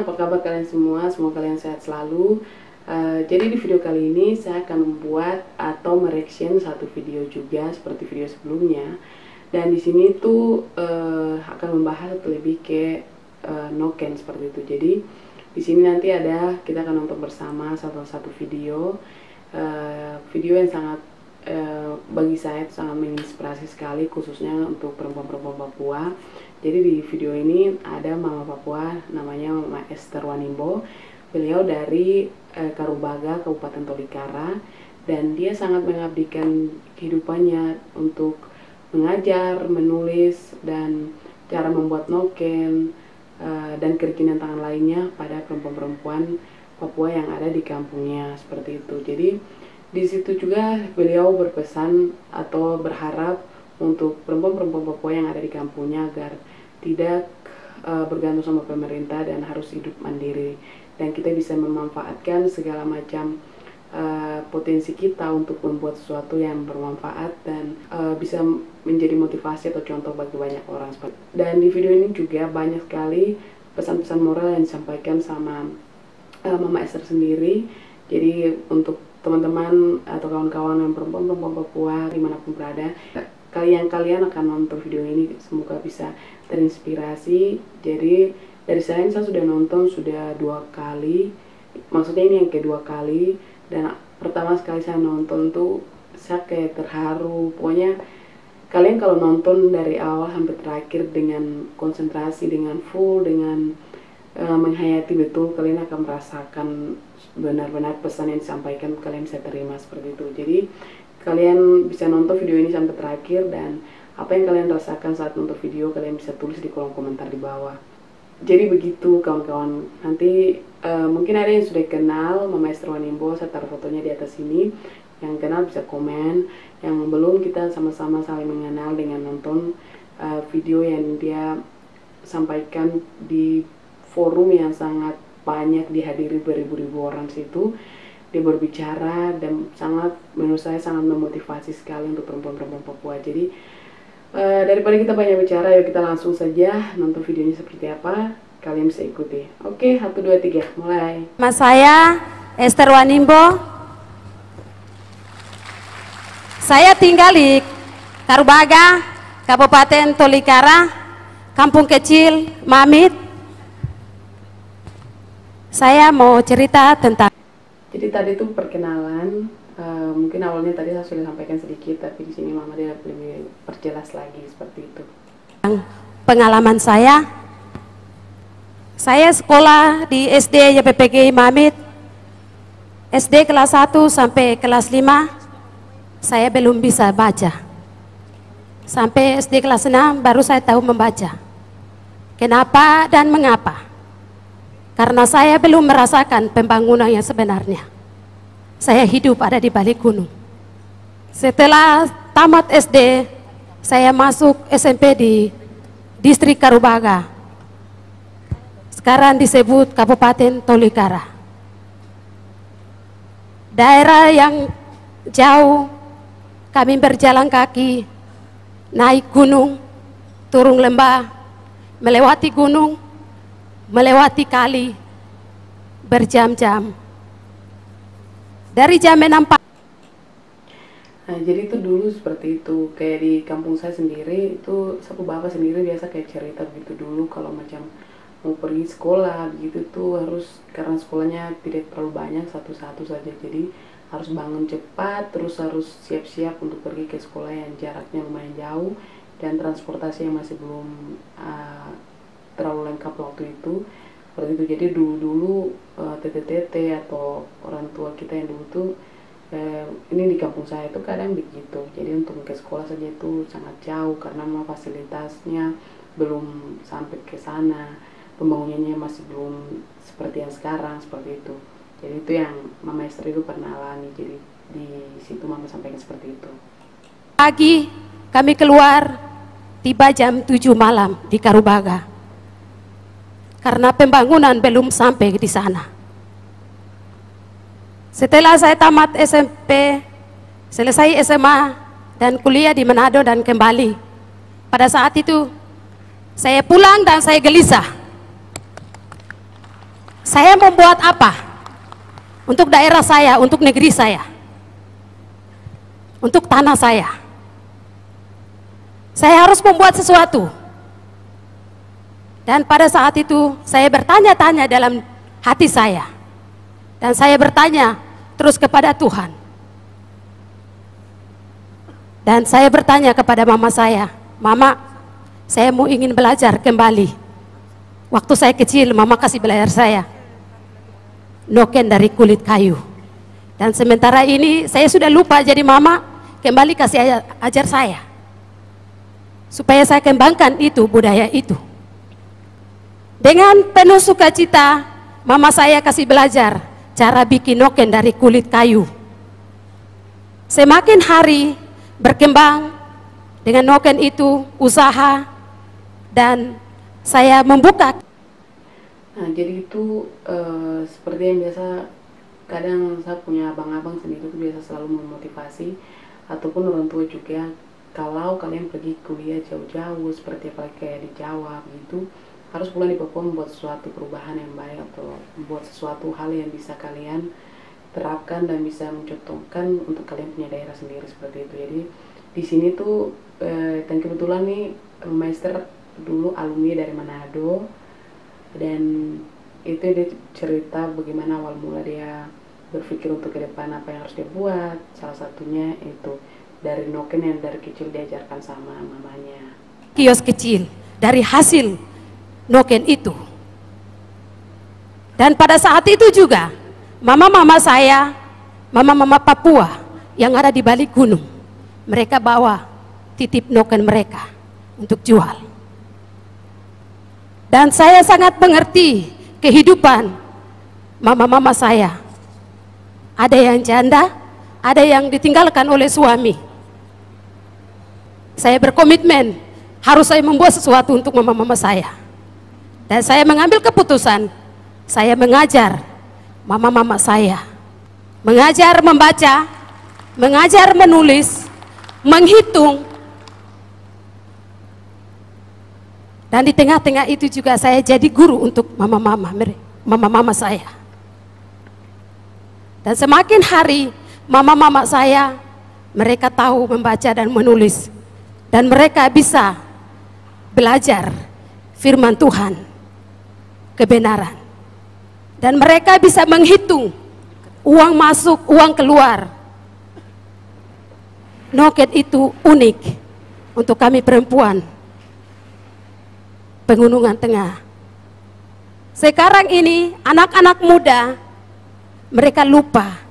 apa kabar kalian semua? Semoga kalian sehat selalu. Jadi di video kali ini saya akan membuat atau mereaction satu video juga seperti video sebelumnya. Dan di sini tuh akan membahas lebih ke noken seperti itu. Jadi di sini nanti kita akan nonton bersama satu video, video yang sangat bagi saya itu sangat menginspirasi sekali, khususnya untuk perempuan-perempuan Papua. Jadi di video ini ada Mama Papua, namanya Mama Esther Wanimbo. Beliau dari Karubaga, Kabupaten Tolikara, dan dia sangat mengabdikan kehidupannya untuk mengajar, menulis, dan cara membuat noken dan kerajinan tangan lainnya pada perempuan-perempuan Papua yang ada di kampungnya seperti itu. Jadi di situ juga beliau berpesan atau berharap untuk perempuan-perempuan Papua yang ada di kampungnya agar tidak bergantung sama pemerintah dan harus hidup mandiri, dan kita bisa memanfaatkan segala macam potensi kita untuk membuat sesuatu yang bermanfaat dan bisa menjadi motivasi atau contoh bagi banyak orang. Dan di video ini juga banyak sekali pesan-pesan moral yang disampaikan sama Mama Esther sendiri. Jadi untuk teman-teman atau kawan-kawan yang perempuan-perempuan Papua dimanapun berada, kalian akan nonton video ini, semoga bisa terinspirasi. Jadi dari saya sudah nonton sudah 2 kali, maksudnya ini yang kedua kali. Dan pertama sekali saya nonton tuh saya kayak terharu. Pokoknya kalian kalau nonton dari awal sampai terakhir dengan konsentrasi, dengan full, dengan menghayati betul, kalian akan merasakan benar-benar pesan yang disampaikan, kalian bisa terima seperti itu. Jadi kalian bisa nonton video ini sampai terakhir, dan apa yang kalian rasakan saat nonton video kalian bisa tulis di kolom komentar di bawah. Jadi begitu kawan-kawan. Nanti mungkin ada yang sudah kenal Mama Esther Wanimbo, saya taruh fotonya di atas sini. Yang kenal bisa komen, yang belum kita sama-sama saling mengenal dengan nonton video yang dia sampaikan di forum yang sangat banyak dihadiri beribu-ribu orang situ. Dia berbicara dan menurut saya sangat memotivasi sekali untuk perempuan-perempuan Papua. Jadi daripada kita banyak bicara, yuk kita langsung saja nonton videonya seperti apa. Kalian bisa ikuti. Oke, 1, 2, 3, mulai. Nama saya Esther Wanimbo. Saya tinggal di Karubaga, Kabupaten Tolikara, kampung kecil Mamit. Saya mau cerita tentang. Jadi tadi itu perkenalan. Mungkin awalnya tadi saya sudah sampaikan sedikit, tapi di sini Mama dia lebih perjelas lagi seperti itu. Pengalaman saya sekolah di SD YPPG Mamit, SD kelas 1 sampai kelas 5, saya belum bisa baca. Sampai SD kelas 6 baru saya tahu membaca. Kenapa dan mengapa? Karena saya belum merasakan pembangunan yang sebenarnya. Saya hidup ada di balik gunung. Setelah tamat SD, saya masuk SMP di distrik Karubaga. Sekarang disebut Kabupaten Tolikara. Daerah yang jauh, kami berjalan kaki, naik gunung, turun lembah, melewati gunung, melewati kali, berjam-jam. Dari jam 6 pagi. Nah, jadi itu dulu seperti itu. Kayak di kampung saya sendiri itu, sapu bapak sendiri biasa kayak cerita begitu dulu kalau macam mau pergi sekolah begitu tuh harus, karena sekolahnya tidak terlalu banyak, satu-satu saja. Jadi harus bangun cepat, terus harus siap-siap untuk pergi ke sekolah yang jaraknya lumayan jauh, dan transportasi yang masih belum terlalu lengkap waktu itu. Seperti itu. Jadi dulu tete-tete atau orang tua kita yang dulu tuh ini di kampung saya itu kadang begitu. Jadi untuk ke sekolah saja itu sangat jauh karena memang fasilitasnya belum sampai ke sana, pembangunannya masih belum seperti yang sekarang seperti itu. Jadi itu yang Mama Esther itu pernah alami. Jadi di situ Mama sampaikan seperti itu. Pagi kami keluar, tiba jam 7 malam di Karubaga. Karena pembangunan belum sampai di sana. Setelah saya tamat SMP, selesai SMA, dan kuliah di Manado dan kembali. Pada saat itu, saya pulang dan saya gelisah. Saya membuat apa? Untuk daerah saya, untuk negeri saya, untuk tanah saya. Saya harus membuat sesuatu. Dan pada saat itu saya bertanya-tanya dalam hati saya. Dan saya bertanya terus kepada Tuhan. Dan saya bertanya kepada mama saya, "Mama, saya mau ingin belajar kembali. Waktu saya kecil, mama kasih belajar saya noken dari kulit kayu. Dan sementara ini saya sudah lupa, jadi mama kembali kasih ajar saya. Supaya saya kembangkan itu, budaya itu." Dengan penuh sukacita, mama saya kasih belajar cara bikin noken dari kulit kayu. Semakin hari berkembang dengan noken itu, usaha, dan saya membuka. Nah, jadi itu seperti yang biasa, kadang saya punya abang-abang sendiri itu biasa selalu memotivasi, ataupun orang tua juga, kalau kalian pergi kuliah jauh-jauh, seperti apalagi kayak di Jawa gitu, harus pulang di Papua membuat sesuatu perubahan yang baik, atau membuat sesuatu hal yang bisa kalian terapkan dan bisa mencontohkan untuk kalian punya daerah sendiri seperti itu. Jadi di sini tuh dan kebetulan nih Master dulu alumni dari Manado, dan itu dia cerita bagaimana awal mula dia berpikir untuk ke depan apa yang harus dia buat. Salah satunya itu dari noken yang dari kecil diajarkan sama mamanya. Kios kecil dari hasil noken itu. Dan pada saat itu juga mama-mama saya, mama-mama Papua yang ada di balik gunung, mereka bawa titip noken mereka untuk jual. Dan saya sangat mengerti kehidupan mama-mama saya. Ada yang janda, ada yang ditinggalkan oleh suami. Saya berkomitmen harus saya membuat sesuatu untuk mama-mama saya. Dan saya mengambil keputusan, saya mengajar mama-mama saya. Mengajar membaca, mengajar menulis, menghitung. Dan di tengah-tengah itu juga saya jadi guru untuk mama-mama saya. Dan semakin hari mama-mama saya, mereka tahu membaca dan menulis. Dan mereka bisa belajar firman Tuhan, kebenaran. Dan mereka bisa menghitung uang masuk, uang keluar. Noken itu unik untuk kami perempuan Pegunungan Tengah. Sekarang ini anak-anak muda, mereka lupa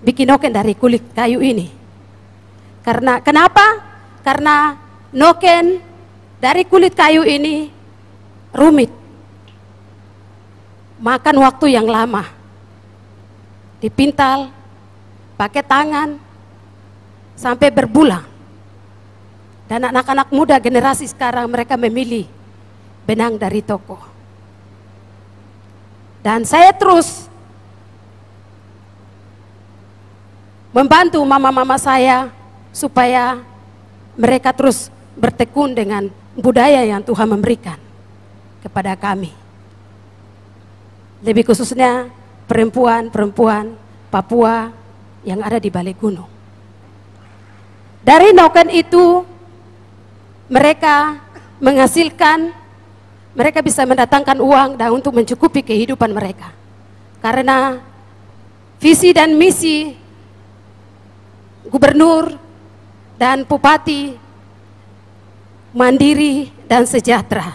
bikin noken dari kulit kayu ini. Kenapa? Karena noken dari kulit kayu ini rumit, makan waktu yang lama, dipintal, pakai tangan, sampai berbulan. Dan anak-anak muda generasi sekarang mereka memilih benang dari toko. Dan saya terus membantu mama-mama saya supaya mereka terus bertekun dengan budaya yang Tuhan memberikan kepada kami. Lebih khususnya perempuan-perempuan Papua yang ada di balik gunung. Dari noken itu mereka menghasilkan, mereka bisa mendatangkan uang dan untuk mencukupi kehidupan mereka. Karena visi dan misi gubernur dan bupati mandiri dan sejahtera.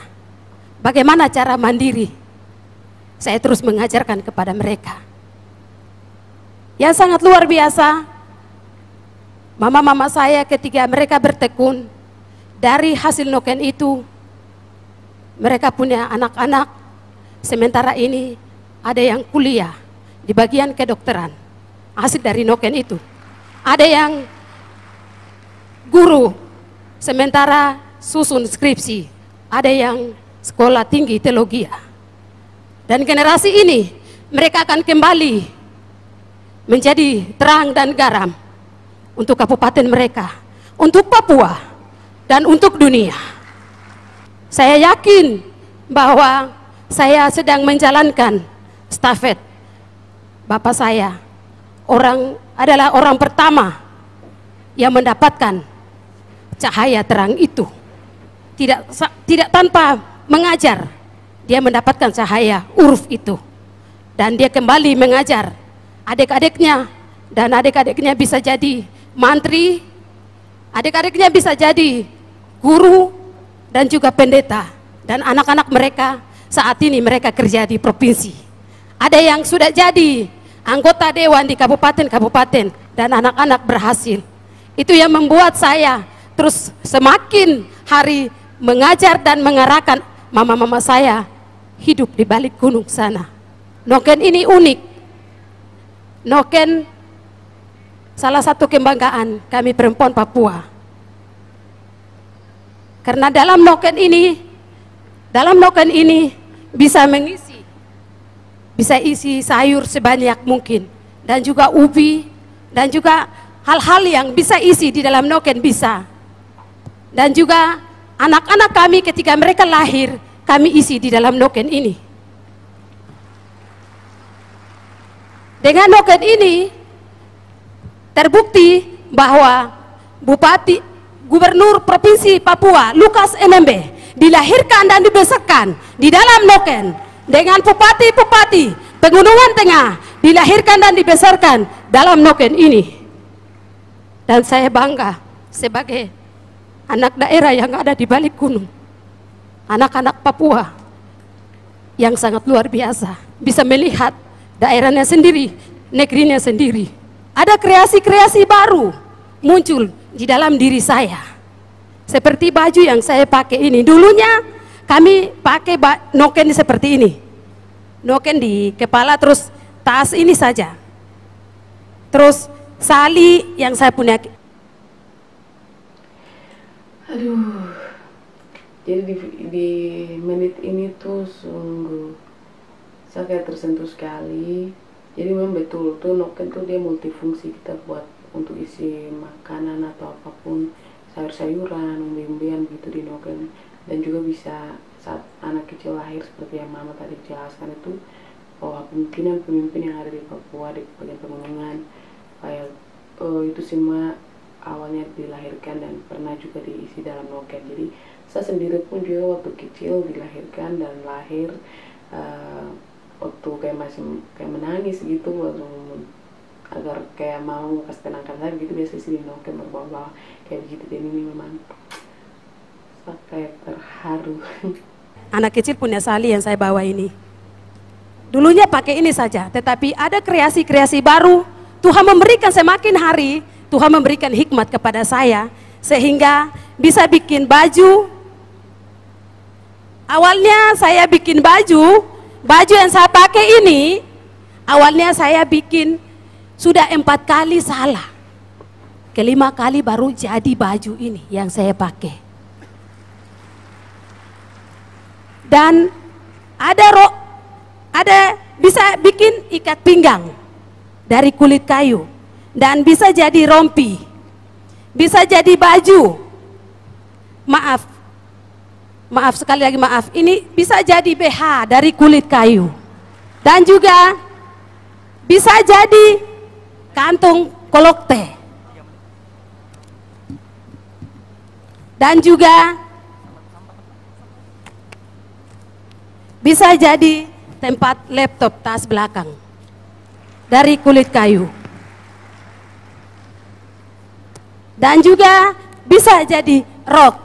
Bagaimana cara mandiri? Saya terus mengajarkan kepada mereka. Yang sangat luar biasa, mama-mama saya ketika mereka bertekun, dari hasil noken itu, mereka punya anak-anak, sementara ini ada yang kuliah di bagian kedokteran, hasil dari noken itu. Ada yang guru, sementara susun skripsi, ada yang sekolah tinggi teologi. Dan generasi ini, mereka akan kembali menjadi terang dan garam untuk kabupaten mereka, untuk Papua, dan untuk dunia. Saya yakin bahwa saya sedang menjalankan stafet. Bapak saya adalah orang pertama yang mendapatkan cahaya terang itu. Tidak tanpa mengajar, dia mendapatkan cahaya huruf itu. Dan dia kembali mengajar adik-adiknya, dan adik-adiknya bisa jadi mantri, adik-adiknya bisa jadi guru, dan juga pendeta. Dan anak-anak mereka saat ini mereka kerja di provinsi. Ada yang sudah jadi anggota dewan di kabupaten-kabupaten, dan anak-anak berhasil. Itu yang membuat saya terus semakin hari mengajar dan mengarahkan mama-mama saya hidup di balik gunung sana. Noken ini unik. Noken salah satu kebanggaan kami perempuan Papua. Karena dalam noken ini bisa isi sayur sebanyak mungkin, dan juga ubi, dan juga hal-hal yang bisa isi di dalam noken bisa. Dan juga anak-anak kami ketika mereka lahir, kami isi di dalam noken ini. Dengan noken ini terbukti bahwa Gubernur Provinsi Papua Lukas NMB dilahirkan dan dibesarkan di dalam noken, dengan bupati-bupati Pegunungan Tengah dilahirkan dan dibesarkan dalam noken ini. Dan saya bangga sebagai anak daerah yang ada di balik gunung, anak-anak Papua yang sangat luar biasa, bisa melihat daerahnya sendiri, negerinya sendiri. Ada kreasi-kreasi baru muncul di dalam diri saya. Seperti baju yang saya pakai ini. Dulunya kami pakai noken seperti ini. Noken di kepala, terus tas ini saja. Terus sali yang saya punya. Aduh. Jadi di menit ini tuh sungguh saya kayak tersentuh sekali. Jadi memang betul tuh noken tuh dia multifungsi, kita buat untuk isi makanan atau apapun, sayur-sayuran, umbi-umbian gitu di noken. Dan juga bisa saat anak kecil lahir seperti yang mama tadi jelaskan itu, bahwa pemimpinan yang ada di Papua di bagian pegunungan kayak itu semua awalnya dilahirkan dan pernah juga diisi dalam noken. Jadi saya sendiri pun juga waktu kecil dilahirkan dan lahir waktu kayak masih kayak menangis gitu, waktu agar kayak mau kasih tenangkan saya gitu, biasa sih di noken berbawa kayak begitu. Dan ini memang saya kayak terharu. Anak kecil punya sali yang saya bawa ini. Dulunya pakai ini saja, tetapi ada kreasi-kreasi baru. Tuhan memberikan semakin hari, Tuhan memberikan hikmat kepada saya sehingga bisa bikin baju. Awalnya saya bikin baju yang saya pakai ini, awalnya saya bikin sudah 4 kali salah. Kelima kali baru jadi baju ini yang saya pakai. Dan ada bisa bikin ikat pinggang dari kulit kayu, dan bisa jadi rompi, bisa jadi baju. Maaf sekali lagi, maaf. Ini bisa jadi BH dari kulit kayu. Dan juga bisa jadi kantung kolok teh. Dan juga bisa jadi tempat laptop tas belakang dari kulit kayu. Dan juga bisa jadi rok.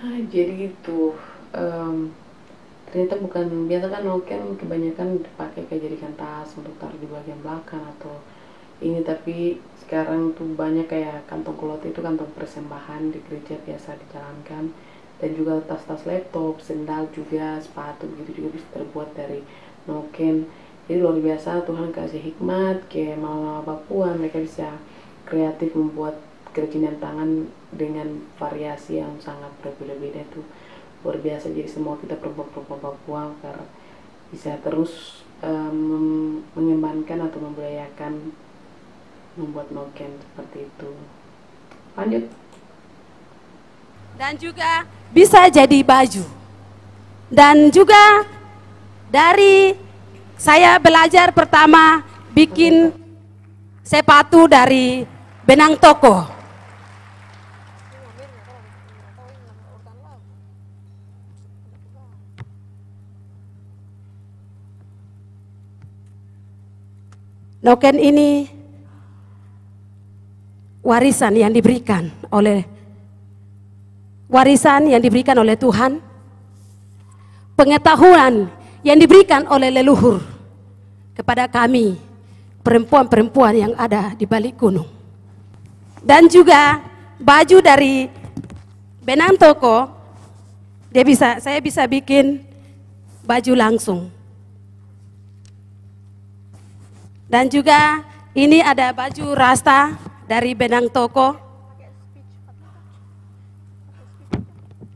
Jadi itu ternyata bukan biasa kan noken kebanyakan dipakai kayak jadikan tas untuk taruh di bagian belakang atau ini, tapi sekarang tuh banyak kayak kantong kulot, itu kantong persembahan di gereja biasa dijalankan. Dan juga tas-tas laptop, sendal juga, sepatu begitu juga bisa terbuat dari noken. Jadi luar biasa, Tuhan kasih hikmat kayak mama Papua, mereka bisa kreatif membuat kerajinan tangan dengan variasi yang sangat berbeda-beda. Itu luar biasa. Jadi semua kita perempuan-perempuan Papua agar bisa terus mengembangkan atau membudayakan membuat noken seperti itu. Lanjut. Dan juga bisa jadi baju. Dan juga dari saya belajar pertama bikin sepatu dari benang toko. Noken ini warisan yang diberikan oleh Tuhan, pengetahuan yang diberikan oleh leluhur kepada kami perempuan-perempuan yang ada di balik gunung. Dan juga baju dari benang toko, saya bisa bikin baju langsung. Dan juga ini ada baju rasta dari benang toko.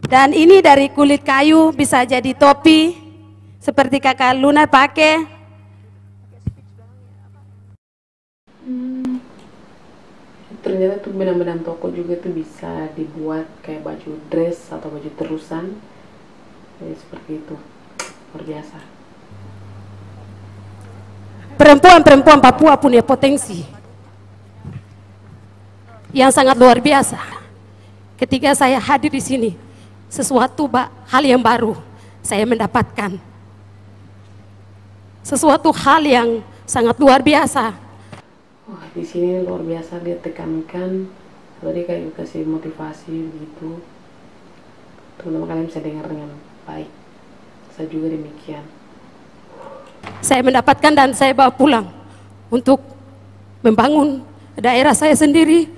Dan ini dari kulit kayu, bisa jadi topi seperti kakak Luna pakai. Ternyata tuh benang-benang toko juga tuh bisa dibuat kayak baju dress atau baju terusan. Jadi seperti itu, luar biasa. Perempuan-perempuan Papua punya potensi yang sangat luar biasa. Ketika saya hadir di sini, hal yang baru saya mendapatkan. Sesuatu hal yang sangat luar biasa. Wah, di sini luar biasa dia tekankan, tadi kayak kasih motivasi begitu. Teman-teman kalian bisa dengar dengan baik. Saya juga demikian. Saya mendapatkan dan saya bawa pulang untuk membangun daerah saya sendiri,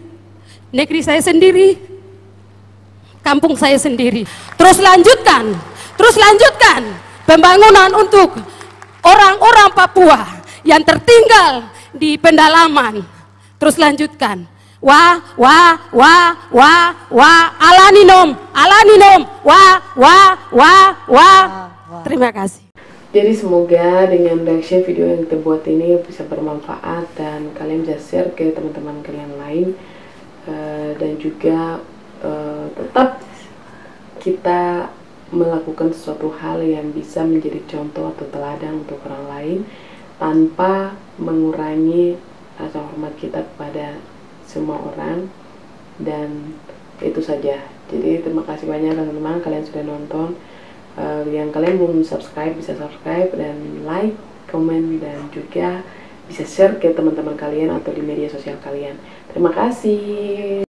negeri saya sendiri, kampung saya sendiri. Terus lanjutkan pembangunan untuk orang-orang Papua yang tertinggal di pendalaman. Terus lanjutkan. Alaninom, terima kasih. Jadi semoga dengan reaction video yang kita buat ini bisa bermanfaat dan kalian bisa share ke teman-teman kalian lain. Dan juga tetap kita melakukan sesuatu hal yang bisa menjadi contoh atau teladan untuk orang lain tanpa mengurangi rasa hormat kita kepada semua orang. Dan itu saja. Jadi terima kasih banyak teman-teman, kalian sudah nonton. Yang kalian belum subscribe bisa subscribe dan like, komen, dan juga bisa share ke teman-teman kalian atau di media sosial kalian. Terima kasih.